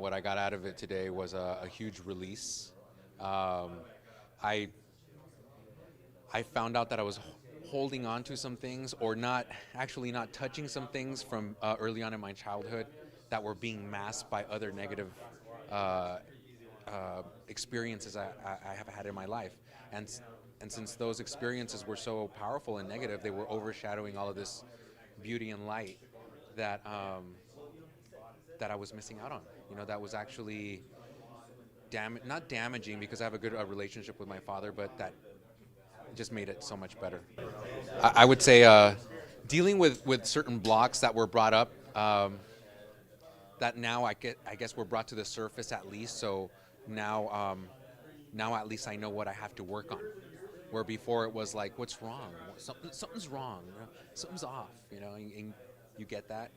what I got out of it today was a huge release. Um, I I found out that I was holding on to some things, or not touching some things from early on in my childhood that were being masked by other negative uh, experiences I have had in my life, and and since those experiences were so powerful and negative, they were overshadowing all of this beauty and light that that I was missing out on. That was actually not damaging, because I have a good relationship with my father, but that just made it so much better. I would say dealing with certain blocks that were brought up, that now I guess were brought to the surface at least. So now now at least I know what I have to work on. Where before it was like, what's wrong? Something's wrong. Something's off. And you get that,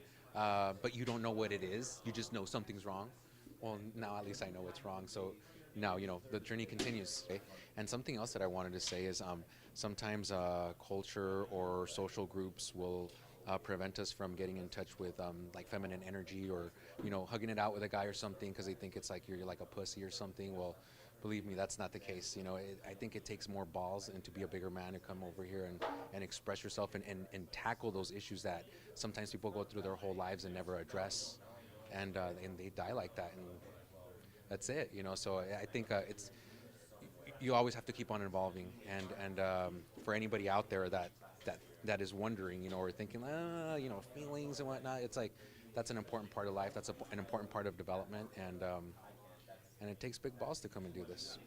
but you don't know what it is. You just know something's wrong. Well, now at least I know what's wrong. So now the journey continues. And something else that I wanted to say is sometimes culture or social groups will prevent us from getting in touch with like feminine energy, or hugging it out with a guy or something, because they think it's like you're like a pussy or something. Well, believe me, that's not the case. I think it takes more balls and to be a bigger man to come over here and express yourself, and tackle those issues that sometimes people go through their whole lives and never address, and they die like that, and that's it. So I think it's you always have to keep on evolving, and for anybody out there that is wondering, or thinking, feelings and whatnot, it's like that's an important part of life. That's an important part of development, and it takes big balls to come and do this.